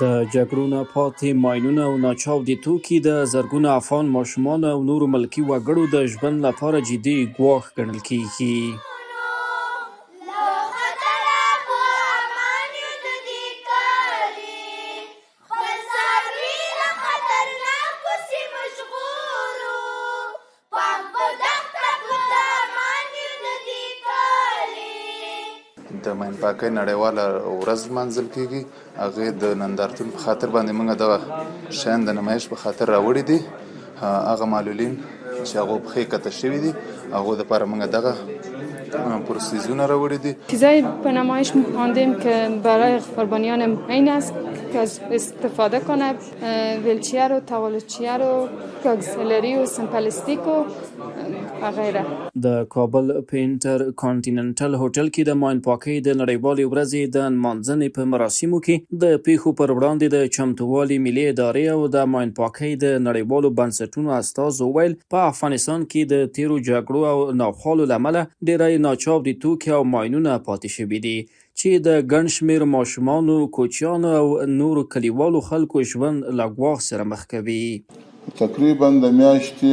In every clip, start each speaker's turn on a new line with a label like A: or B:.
A: د جګړو نه پاتې ماینونه او ناچاودي توکي د زرګونو افغان ماشومانو او نورو ملکي وګړو د ژوند لپاره جدي ګواښ ګڼل کېږي.
B: د ماین پاکۍ نړیواله ورځ لمانځل کېږي. هغې د نندارتون په خاطر باندې موږ دغه شیان د نمایش په خاطر راوړي دي. هغه معلولین چې هغو پښې کته شوي دي هغو دپاره موږ دغه پروسیزونه راوړي دي.
C: چیزای به نمایش ماندیم که برای قربانیان این است که استفاده کنه، ویلچیر و توالچیر و اکسلری و سمپلیستیک و غیره.
A: د کابل په انټر کانټیننټل هوټل کې د ماین پاکۍ د نړیوالې ورځې د نمانځنې په مراسمو کې د پیښو پر وړاندې د چمتووالي ملي ادارې او د ماین پاکۍ د نړیوالو بنسټونو استازو ویل په افغانستان کې د تیرو جګړو او ناخوالو له امله ډېری ناچاودي توکي او ماینونه پاتې شوي دي چې د ګڼ شمېر ماشومانو، کوچیانو او نورو کلیوالو خلکو ژوند له ګواښ سره مخ کوي.
D: تقریبا د میاشتې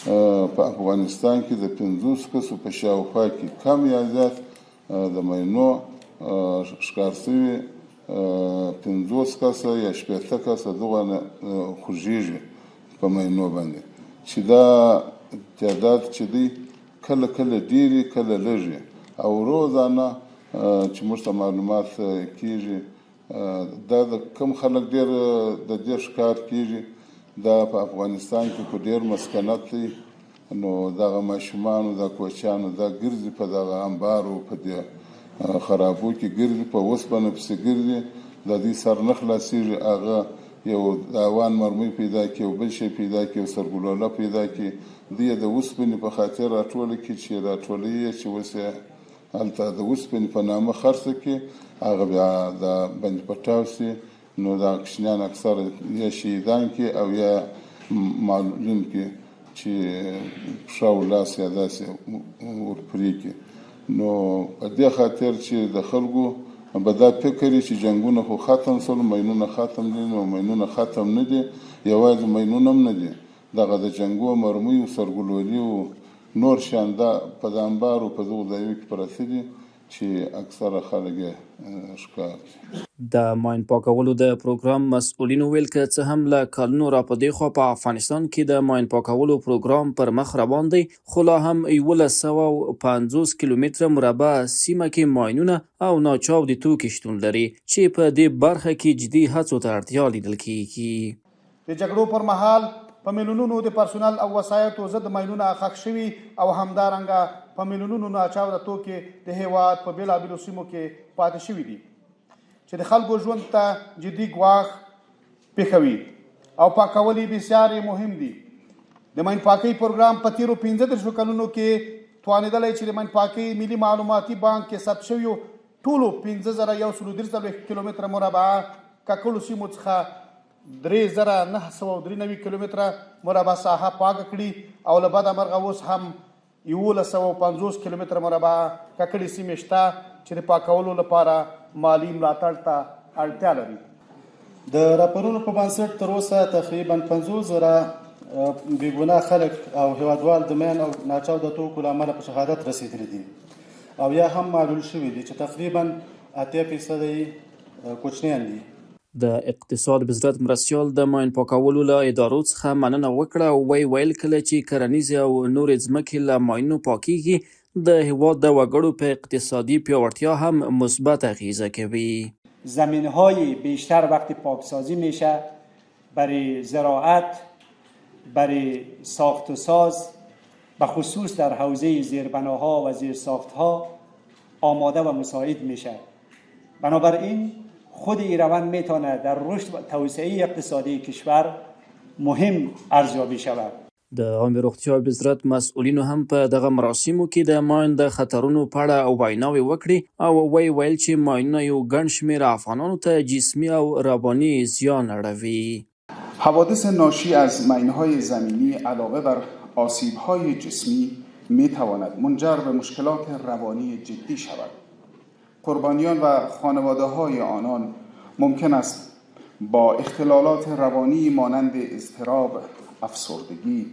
D: په افغانستان کې د 50 کسو په شاوخوا کې کم یا زیات د ماینو ښکار شوي 50 کسه یا 80 کسه دغه خوږېږي په ماینو باندې، چې دا تعداد چې دی کله کله ډېرې کله لږې او روزانه چې موږ ته معلومات کېږي دا د کم خلک ډېر د دې ښکار کېږي دا په افغانستان کې په ډېر مسکنت دی. نو دغه ماشومانو دا کوچیانو دا ګرځي په دغه انبارو په دې خرابو کې ګرځي، په اوسپنه پسې ګرځي، د دې سر نه خلاصېږي. هغه یو داوان مرمۍ پیدا کړي او بل شی پیدا کړي او سرګلوله پیدا کړي، دوی د اوسپنې په خاطر راټوله کړي چې راټولوي یې چې اوس یې هلته د اوسپنې په نامه خرڅه کړي، هغه بیا د بند پټاو سي. نو دا کوچنیان اکثر یا شهیدان کې او یا معلولین کې چې پښه او لاس یا داسې ورپرې کړي. نو په دې خاطر چې د خلکو به دا فکر چې جنګونه خو ختم شول، ماینونه ختم دي. نو ماینونه ختم نه دي، یوازې ماینونه هم نه دي، دغه د جنګو مرمیو، سرګلولي او نور شیان دا په د انبارو په دغو ځایو کې پراته دي چې اکثره خلک یې ښکار دي.
A: د ماین پاکولو د پروګرام مسؤلینو ویل که څه هم له کلونو را په دېخوا په افغانستان کې د ماین پاکولو پروګرام پر مخ روان دی، خو لا هم 1150 کیلومتره مربع سیمه کې ماینونه او ناچاودي توکي شتون لري چې په دې برخه کې جدي هڅو ته اړتیا لیدل کېږي.
E: د جګړو پر مهال په میلیونونو د پرسونل او وسایطو ضد ماینونه ښخ شوي او همدارنګه په میلیونونو ناچاوده توکي د هېواد په بېلابېلو سیمو کې پاتې شوي دي چې د خلکو ژوند ته جدي ګواښ پېښوي او پاکول یې بسیار مهم دي. د ماین پاکۍ پروګرام په تېرو 35 کلونو کې توانېدلی چې د ماین پاکۍ ملي معلوماتي بانک کې ثبت شویو ټولو 5133 کیلومتره مربع ککړو سیمو څخه 3993 کیلومتره مربع ساحه پاکه کړي او له بده مرغه اوس هم 1150 کیلومتره مربع ککړې سیمې شته چې د پاکولو لپاره مالی ملاتړ ته اړتیا لري.
F: د راپورونو په بنسټ تر اوسه تقریبا 50,000 بېګناه خلک او هیوادوال د ماین او ناچاوده توکو له امله په شهادت رسېدلي دي او یا هم معلول شوي دي چې تقریبا 80% کوچنیان دي.
A: د اقتصاد وزارت مرستیال د ماین پاکولو له ادارو څخه مننه وکړه او ویل کله چې کرنیزې او نورې ځمکې له ماینونو پاکیږي د هېواد د وګړو په اقتصادي پیاوړتیا هم مثبت اغیزه کوي.
G: زمین‌های بیشتر وقتی پاکسازی میشه برای زراعت، برای ساخت و ساز به خصوص در حوزه زیربناها و زیرساختها آماده و مساعد میشه. بنابراین خود این روند میتونه در رشد و توسعه اقتصادی کشور مهم ارزیابی شود.
A: د عامه روغتیا وزارت مسؤلینو هم په دغه مراسمو کې د ماین د خطرونو په اړه ویناوې وکړې او ویل چې ماینونه یو ګڼ شمېر افغانانو ته جسمي او رواني زیان اړوي.
H: حوادث ناشی از ماین‌های زمینی علاوه بر آسیب‌های جسمی میتواند منجر به مشکلات روانی جدی شود. قربانیان و خانواده‌های آنان ممکن است با اختلالات روانی مانند اضطراب، افسردگی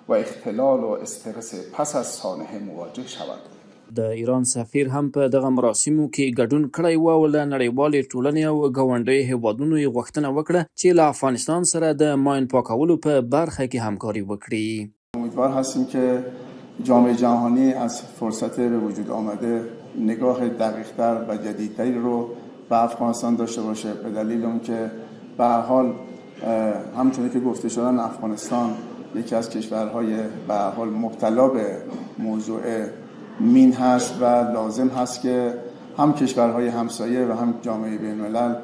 H: و اختلال و استرس پس از سانحه مواجه شود.
A: د ایران سفیر هم په دغه مراسمو کې ګډون کړی و او له نړیوالې ټولنې او ګاونډیو هیوادونو یې غوښتنه وکړه چې له افغانستان سره د ماین پاکولو په برخه کې همکاري وکړي.
I: امیدوار هستیم که جامعه جهانی از فرصت به وجود آمده نگاه دقیق‌تر و جدیدتری رو به افغانستان داشته باشه، به دلیل اون که به هر حال همچنین که گفته شدن افغانستان یکی از کشورهای به هر حال مبتلا به موضوع مین هست و لازم هست که هم کشورهای همسایه و هم جامعه بین‌الملل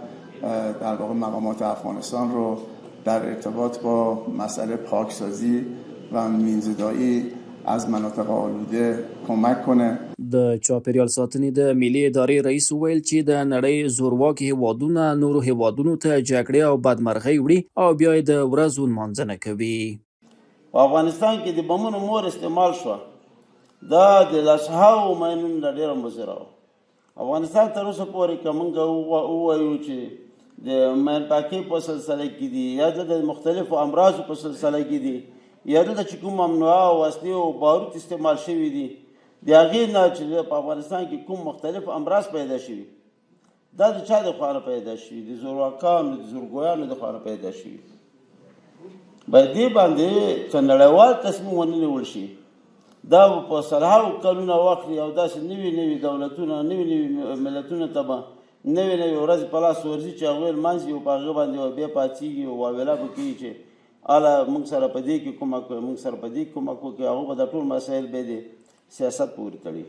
I: در واقع مقامات افغانستان رو در ارتباط با مسئله پاکسازی و مینزدایی از مناطق آلوده کمک کنه.
A: د چاپیریال ساتنې د ملي ادارې رئیس وویل چې د نړۍ زورواکي هیوادونه نورو هیوادونو ته جګړې او بدمرغۍ وړي او بیا یې د ورځو لمانځنه کوي.
J: په افغانستان کې د بمونو مور استعمال شوه، دا د لسهاوو ماینونو نه ډېره مضره وه. افغانستان تر اوسه پورې که موږ ووایو چې د ماین پاکۍ په سلسله کې دي یا د مختلفو امراضو په سلسله کې دي یا دلته چې کوم ممنوعه او وسلې او بارود استعمال شوي دي، د هغې نه چې په افغانستان کې کوم مختلف امراض پیدا شوي، دا د چا د خوا نه پیدا شوي؟ د زورواکانو د زورګویانو د خوا نه پیدا شوي. باید دې باندې که نړیوال تصمیم ونیول شي، دا په سلهاوو کلونه واخلي او داسې نوي دولتونه نوي ملتونه ته به نوي ورځې په لاس ورځي چې هغوی لمانځي او په هغه باندې بیا پاڅېږي او واویلا به کوي چې اله موږ سره په دې کې کومک کوي، موږ سره په دې کې کومک وکړي. هغوی به دا ټول مسایل به د سیاست پورې تړي.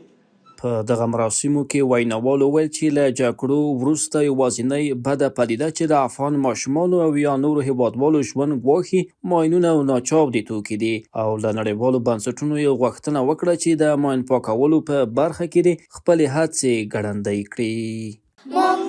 A: په دغه مراسمو کې ویناوال وویل چې له جګړو وروسته یوازینۍ بده پدیده چې د افغان ماشومانو او یا نورو هیوادوالو ژوند ګواښي ماینونه او ناچاودي توکي دي او له نړیوالو بنسټونو یې غوښتنه وکړه چې د ماین پاکولو په برخه کې خپلې هڅې ګړندۍ کړي.